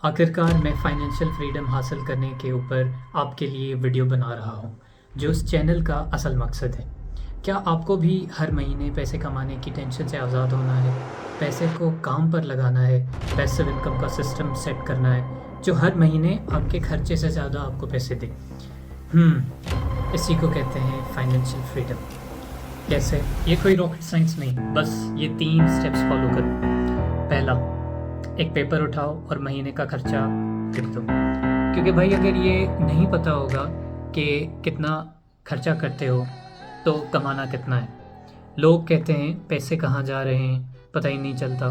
आखिरकार मैं financial freedom हासिल करने के ऊपर आपके लिए वीडियो बना रहा हूँ, जो इस चैनल का असल मकसद है। क्या आपको भी हर महीने पैसे कमाने की टेंशन से आज़ाद होना है, पैसे को काम पर लगाना है, पैसिव इनकम का सिस्टम सेट करना है जो हर महीने आपके खर्चे से ज़्यादा आपको पैसे दे। इसी को कहते हैं फाइनेंशियल फ्रीडम। कैसे? ये कोई रॉकेट साइंस नहीं, बस ये 3 स्टेप्स फॉलो करो। पहला, एक पेपर उठाओ और महीने का खर्चा लिख दो, क्योंकि भाई अगर ये नहीं पता होगा कि कितना खर्चा करते हो तो कमाना कितना है। लोग कहते हैं पैसे कहाँ जा रहे हैं पता ही नहीं चलता।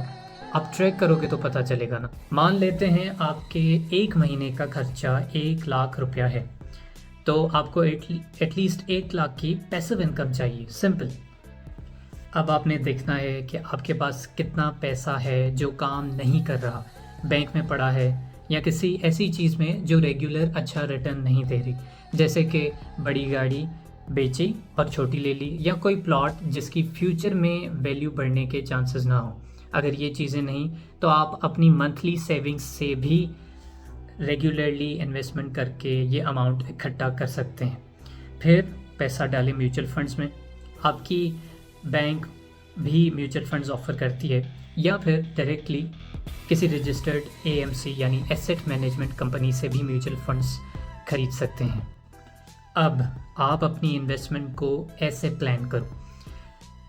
आप ट्रैक करोगे तो पता चलेगा ना। मान लेते हैं आपके एक महीने का खर्चा 1 लाख रुपया है, तो आपको एटलीस्ट 1 लाख की पैसिव इनकम चाहिए। सिंपल। अब आपने देखना है कि आपके पास कितना पैसा है जो काम नहीं कर रहा, बैंक में पड़ा है या किसी ऐसी चीज़ में जो रेगुलर अच्छा रिटर्न नहीं दे रही, जैसे कि बड़ी गाड़ी बेची और छोटी ले ली, या कोई प्लॉट जिसकी फ्यूचर में वैल्यू बढ़ने के चांसेस ना हो। अगर ये चीज़ें नहीं तो आप अपनी मंथली सेविंग्स से भी रेगुलरली इन्वेस्टमेंट करके ये अमाउंट इकट्ठा कर सकते हैं। फिर पैसा डालें म्यूचुअल फंड्स में। आपकी बैंक भी म्यूचुअल फंड्स ऑफ़र करती है, या फिर डायरेक्टली किसी रजिस्टर्ड एएमसी यानी एसेट मैनेजमेंट कंपनी से भी म्यूचुअल फंड्स खरीद सकते हैं। अब आप अपनी इन्वेस्टमेंट को ऐसे प्लान करो।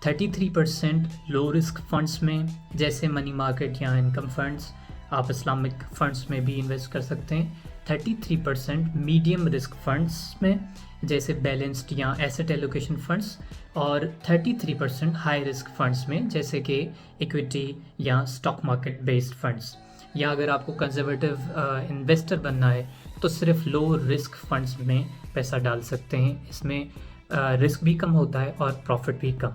33% लो रिस्क फंड्स में, जैसे मनी मार्केट या इनकम फंड्स। आप इस्लामिक फंड्स में भी इन्वेस्ट कर सकते हैं। 33% मीडियम रिस्क फंड्स में, जैसे बैलेंस्ड या एसेट एलोकेशन फंड्स। और 33% हाई रिस्क फंड्स में, जैसे कि इक्विटी या स्टॉक मार्केट बेस्ड फंड्स। या अगर आपको कंजर्वेटिव इन्वेस्टर बनना है तो सिर्फ लो रिस्क फंड्स में पैसा डाल सकते हैं। इसमें रिस्क भी कम होता है और प्रॉफिट भी कम।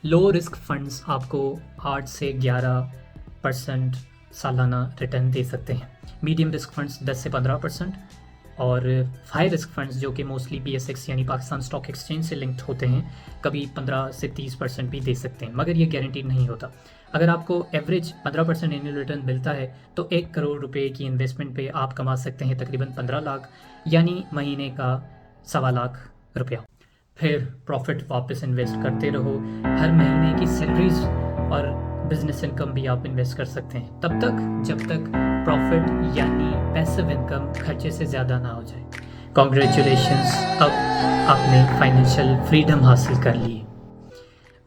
लो रिस्क फंड्स आपको 8 से 11% सालाना रिटर्न दे सकते हैं। मीडियम रिस्क फंड्स 10 से 15%, और हाई रिस्क फंड्स जो कि मोस्टली BSX यानी पाकिस्तान स्टॉक एक्सचेंज से लिंक्ड होते हैं, कभी 15 से 30% भी दे सकते हैं, मगर ये गारंटीड नहीं होता। अगर आपको एवरेज 15% एनुअल रिटर्न मिलता है तो 1 करोड़ रुपए की इन्वेस्टमेंट पे आप कमा सकते हैं तकरीबन 15 लाख, यानी महीने का 1.25 लाख रुपया। फिर प्रॉफिट वापस इन्वेस्ट करते रहो। हर महीने की सैलरीज और बिजनेस इनकम भी आप इन्वेस्ट कर सकते हैं, तब तक जब तक प्रॉफिट यानी पैसिव इनकम खर्चे से ज़्यादा ना हो जाए। कॉन्ग्रेचुलेशंस, अब आपने फाइनेंशियल फ्रीडम हासिल कर ली।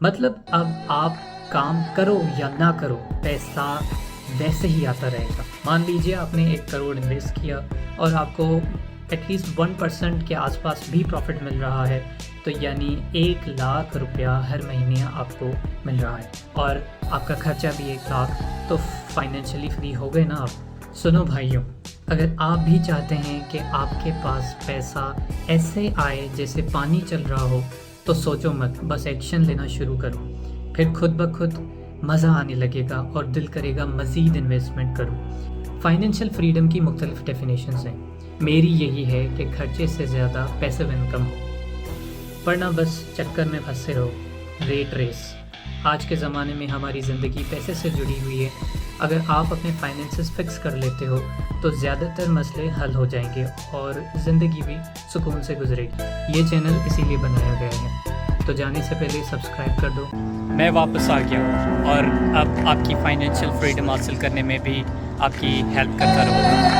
मतलब अब आप काम करो या ना करो, पैसा वैसे ही आता रहेगा। मान लीजिए आपने 1 करोड़ इन्वेस्ट किया और आपको एटलीस्ट 1% के आसपास भी प्रॉफिट मिल रहा है, तो यानी 1 लाख रुपया हर महीने आपको मिल रहा है, और आपका खर्चा भी 1 लाख, तो फाइनेंशियली फ्री हो गए ना आप। सुनो भाइयों, अगर आप भी चाहते हैं कि आपके पास पैसा ऐसे आए जैसे पानी चल रहा हो, तो सोचो मत, बस एक्शन लेना शुरू करो। फिर खुद ब खुद मज़ा आने लगेगा और दिल करेगा मज़ीद इन्वेस्टमेंट करो। फाइनेंशियल फ्रीडम की मुख्तलिफ डेफिनेशंस हैं। मेरी यही है कि खर्चे से ज़्यादा पैसिव इनकम हो, वरना बस चक्कर में फंसे रहो। Rat race. आज के ज़माने में हमारी ज़िंदगी पैसे से जुड़ी हुई है। अगर आप अपने फाइनेंसेस फिक्स कर लेते हो तो ज़्यादातर मसले हल हो जाएंगे और ज़िंदगी भी सुकून से गुजरेगी। ये चैनल इसीलिए बनाया गया है, तो जाने से पहले सब्सक्राइब कर दो। मैं वापस आ गया हूँ और अब आपकी फाइनेंशियल फ्रीडम हासिल करने में भी आपकी हेल्प करता रहूँगा।